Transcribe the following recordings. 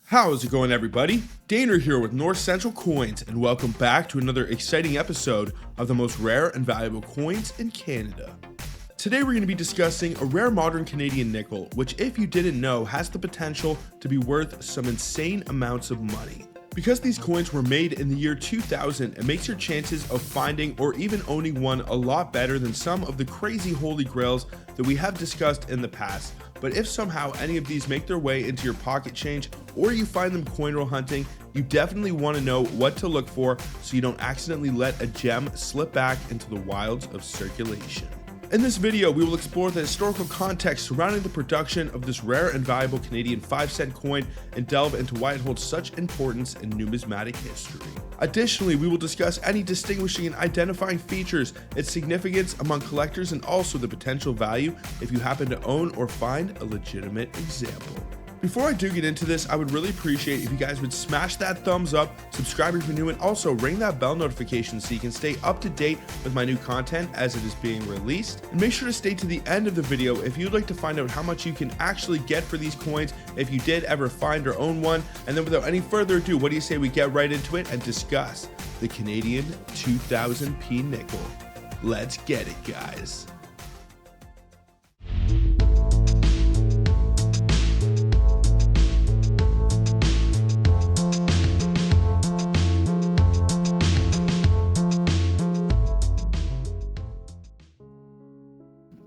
How's it going, everybody? Daner here with North Central Coins, and welcome back to another exciting episode of the most rare and valuable coins in Canada. Today we're going to be discussing a rare modern Canadian nickel, which, if you didn't know, has the potential to be worth some insane amounts of money. Because these coins were made in the year 2000, it makes your chances of finding or even owning one a lot better than some of the crazy holy grails that we have discussed in the past. But if somehow any of these make their way into your pocket change or you find them coin roll hunting, you definitely want to know what to look for so you don't accidentally let a gem slip back into the wilds of circulation. In this video, we will explore the historical context surrounding the production of this rare and valuable Canadian 5-cent coin and delve into why it holds such importance in numismatic history. Additionally, we will discuss any distinguishing and identifying features, its significance among collectors, and also the potential value if you happen to own or find a legitimate example. Before I do get into this, I would really appreciate if you guys would smash that thumbs up, subscribe if you're new, and also ring that bell notification so you can stay up to date with my new content as it is being released. And make sure to stay to the end of the video if you'd like to find out how much you can actually get for these coins if you did ever find or own one. And then without any further ado, what do you say we get right into it and discuss the Canadian 2000p nickel? Let's get it, guys.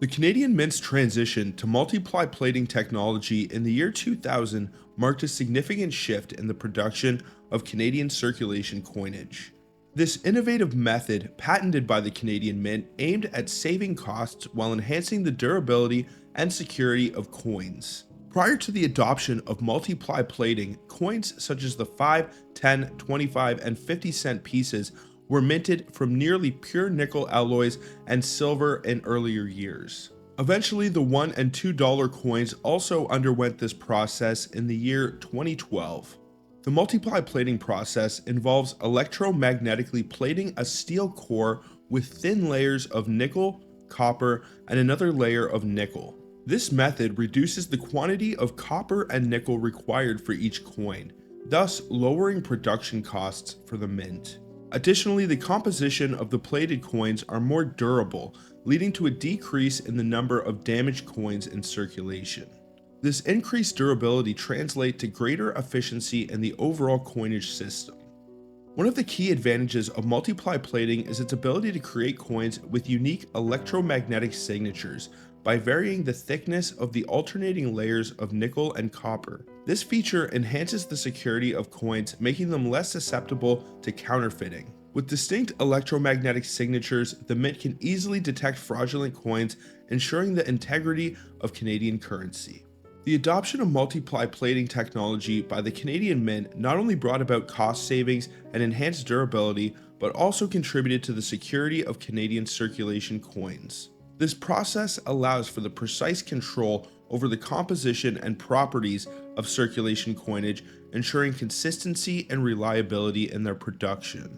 The Canadian Mint's transition to multiply plating technology in the year 2000 marked a significant shift in the production of Canadian circulation coinage. This innovative method, patented by the Canadian Mint, aimed at saving costs while enhancing the durability and security of coins. Prior to the adoption of multiply plating, coins such as the 5, 10, 25, and 50-cent pieces were minted from nearly pure nickel alloys and silver in earlier years. Eventually, the $1 and $2 coins also underwent this process in the year 2012. The multiply plating process involves electromagnetically plating a steel core with thin layers of nickel, copper, and another layer of nickel. This method reduces the quantity of copper and nickel required for each coin, thus lowering production costs for the mint. Additionally, the composition of the plated coins are more durable, leading to a decrease in the number of damaged coins in circulation. This increased durability translates to greater efficiency in the overall coinage system. One of the key advantages of multiply plating is its ability to create coins with unique electromagnetic signatures by varying the thickness of the alternating layers of nickel and copper. This feature enhances the security of coins, making them less susceptible to counterfeiting. With distinct electromagnetic signatures, the Mint can easily detect fraudulent coins, ensuring the integrity of Canadian currency. The adoption of multiply plating technology by the Canadian Mint not only brought about cost savings and enhanced durability, but also contributed to the security of Canadian circulation coins. This process allows for the precise control over the composition and properties of circulation coinage, ensuring consistency and reliability in their production.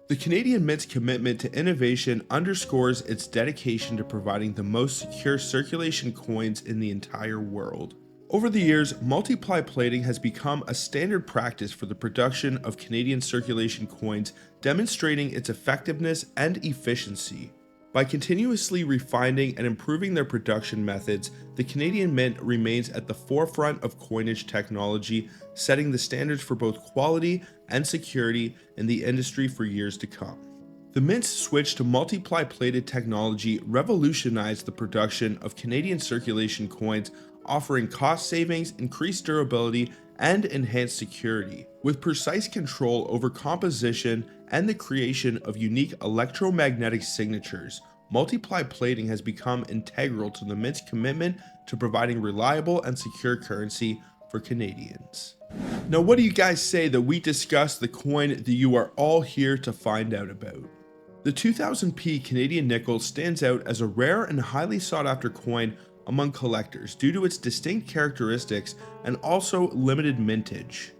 The Canadian Mint's commitment to innovation underscores its dedication to providing the most secure circulation coins in the entire world. Over the years, multiply plating has become a standard practice for the production of Canadian circulation coins, demonstrating its effectiveness and efficiency. By continuously refining and improving their production methods, the Canadian Mint remains at the forefront of coinage technology, setting the standards for both quality and security in the industry for years to come. The Mint's switch to multiply plated technology revolutionized the production of Canadian circulation coins, offering cost savings, increased durability, and enhanced security. With precise control over composition and the creation of unique electromagnetic signatures, multiply plating has become integral to the Mint's commitment to providing reliable and secure currency for Canadians. Now, what do you guys say that we discuss the coin that you are all here to find out about? The 2000p Canadian nickel stands out as a rare and highly sought after coin among collectors due to its distinct characteristics and also limited mintage.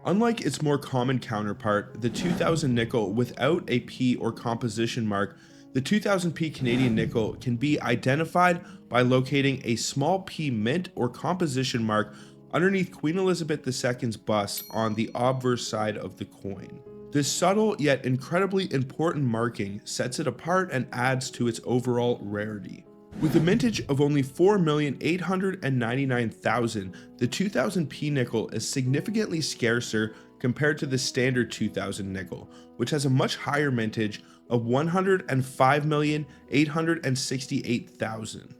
Unlike its more common counterpart, the 2000 nickel without a P or composition mark, the 2000p Canadian nickel can be identified by locating a small P mint or composition mark underneath Queen Elizabeth II's bust on the obverse side of the coin. This subtle yet incredibly important marking sets it apart and adds to its overall rarity. With a mintage of only 4,899,000, the 2000p nickel is significantly scarcer compared to the standard 2000 nickel, which has a much higher mintage of 105,868,000.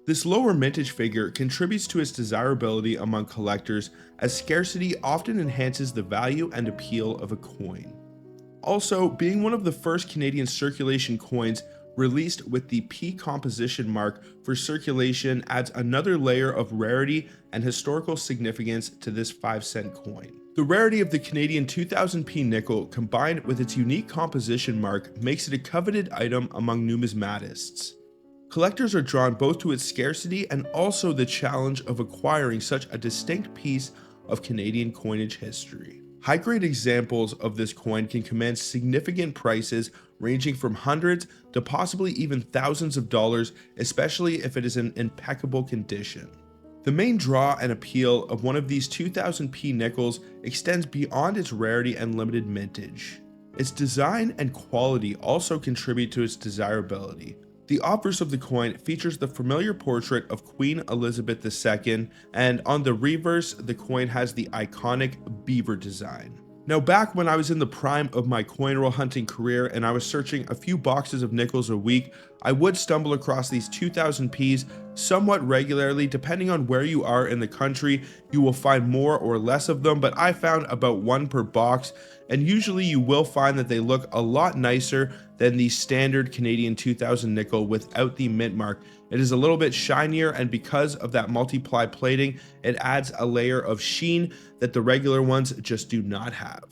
This lower mintage figure contributes to its desirability among collectors, as scarcity often enhances the value and appeal of a coin. Also, being one of the first Canadian circulation coins released with the P composition mark for circulation adds another layer of rarity and historical significance to this 5-cent coin. The rarity of the Canadian 2000p nickel combined with its unique composition mark makes it a coveted item among numismatists. Collectors are drawn both to its scarcity and also the challenge of acquiring such a distinct piece of Canadian coinage history. High-grade examples of this coin can command significant prices ranging from hundreds to possibly even thousands of dollars, especially if it is in impeccable condition. The main draw and appeal of one of these 2000p nickels extends beyond its rarity and limited mintage. Its design and quality also contribute to its desirability. The obverse of the coin features the familiar portrait of Queen Elizabeth II, and on the reverse, the coin has the iconic beaver design. Now, back when I was in the prime of my coin roll hunting career and I was searching a few boxes of nickels a week, I would stumble across these 2000Ps somewhat regularly. Depending on where you are in the country, you will find more or less of them, but I found about one per box, and usually you will find that they look a lot nicer than the standard Canadian 2000 nickel without the mint mark. It is a little bit shinier, and because of that multiply plating, it adds a layer of sheen that the regular ones just do not have.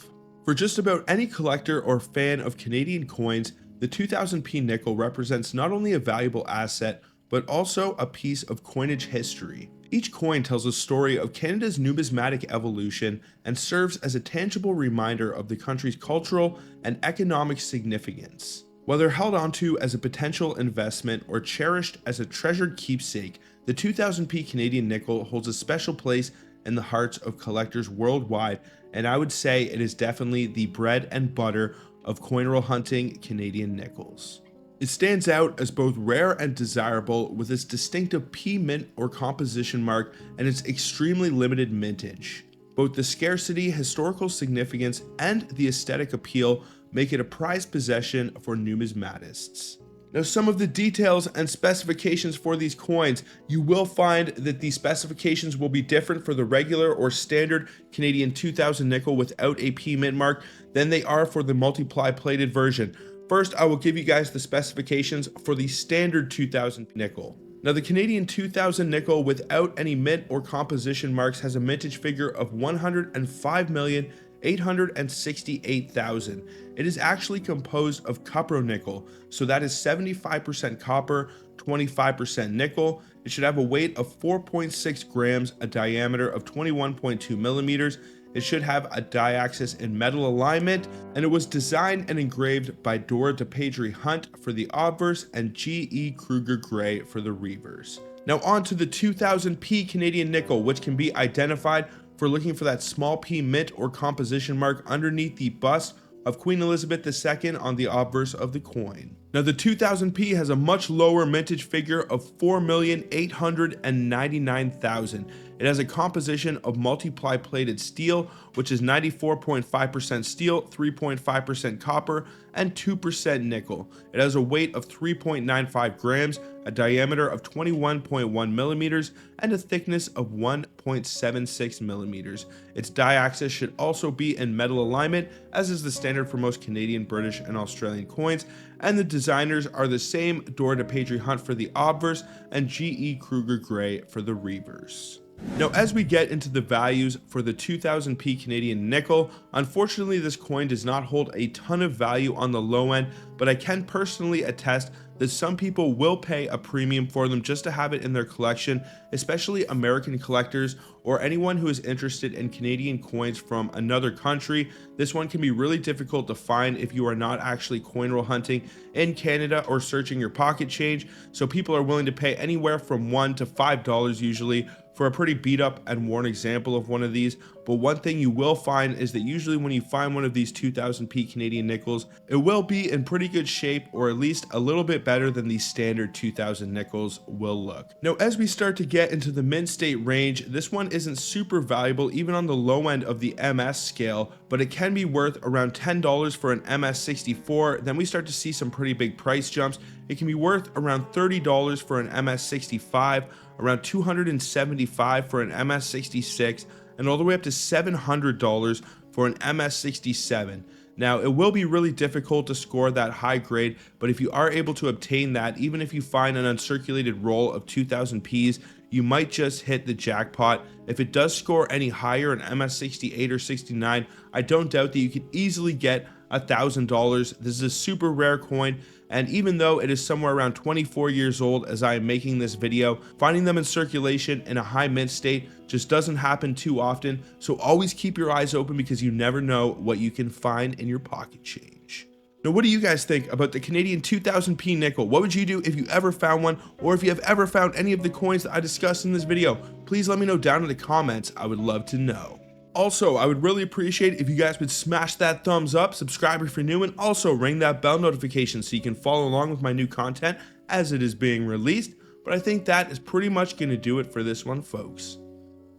For just about any collector or fan of Canadian coins, the 2000p nickel represents not only a valuable asset, but also a piece of coinage history. Each coin tells a story of Canada's numismatic evolution and serves as a tangible reminder of the country's cultural and economic significance. Whether held onto as a potential investment or cherished as a treasured keepsake, the 2000p Canadian nickel holds a special place in the hearts of collectors worldwide, and I would say it is definitely the bread and butter of coin roll hunting Canadian nickels. It stands out as both rare and desirable with its distinctive P mint or composition mark and its extremely limited mintage. Both the scarcity, historical significance, and the aesthetic appeal make it a prized possession for numismatists. Now, some of the details and specifications for these coins, you will find that the specifications will be different for the regular or standard Canadian 2000 nickel without a P mint mark than they are for the multiply plated version. First, I will give you guys the specifications for the standard 2000 nickel. Now, the Canadian 2000 nickel without any mint or composition marks has a mintage figure of 105,868,000. It is actually composed of cupronickel, so that is 75% copper, 25% nickel. It should have a weight of 4.6 grams, a diameter of 21.2 millimeters. It should have a diaxis in metal alignment, and it was designed and engraved by Dora DePadre Hunt for the obverse and G.E. Kruger Gray for the reverse. Now on to the 2000p Canadian nickel, which can be identified for looking for that small p mint or composition mark underneath the bust of Queen Elizabeth II on the obverse of the coin. Now, the 2000p has a much lower mintage figure of 4,899,000. It has a composition of multiply plated steel, which is 94.5% steel, 3.5% copper, and 2% nickel. It has a weight of 3.95 grams, a diameter of 21.1 millimeters, and a thickness of 1.76 millimeters. Its diaxis should also be in metal alignment, as is the standard for most Canadian, British, and Australian coins, and the designers are the same Dora DePadre Hunt for the obverse and G.E. Kruger Gray for the reverse. Now, as we get into the values for the 2000p Canadian nickel, unfortunately this coin does not hold a ton of value on the low end, but I can personally attest that some people will pay a premium for them just to have it in their collection, especially American collectors or anyone who is interested in Canadian coins from another country. This one can be really difficult to find if you are not actually coin roll hunting in Canada or searching your pocket change, so people are willing to pay anywhere from $1 to $5 usually for a pretty beat up and worn example of one of these, but one thing you will find is that usually when you find one of these 2000p Canadian nickels, it will be in pretty good shape, or at least a little bit better than the standard 2000 nickels will look. Now, as we start to get into the mint state range, this one isn't super valuable even on the low end of the MS scale, but it can be worth around $10 for an MS64. Then we start to see some pretty big price jumps. It can be worth around $30 for an MS65, around $275 for an MS66, and all the way up to $700 for an MS67. Now, it will be really difficult to score that high grade, but if you are able to obtain that, even if you find an uncirculated roll of 2000Ps, you might just hit the jackpot. If it does score any higher, an MS68 or 69, I don't doubt that you could easily get $1,000. This is a super rare coin, and even though it is somewhere around 24 years old as I am making this video, finding them in circulation in a high mint state just doesn't happen too often, so always keep your eyes open because you never know what you can find in your pocket change. Now, what do you guys think about the Canadian 2000p nickel? What would you do if you ever found one, or if you have ever found any of the coins that I discussed in this video? Please let me know down in the comments. I would love to know. Also, I would really appreciate if you guys would smash that thumbs up, subscribe if you're new, and also ring that bell notification so you can follow along with my new content as it is being released. But I think that is pretty much going to do it for this one, folks.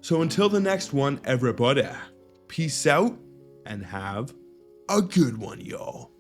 So until the next one, everybody, peace out and have a good one, y'all.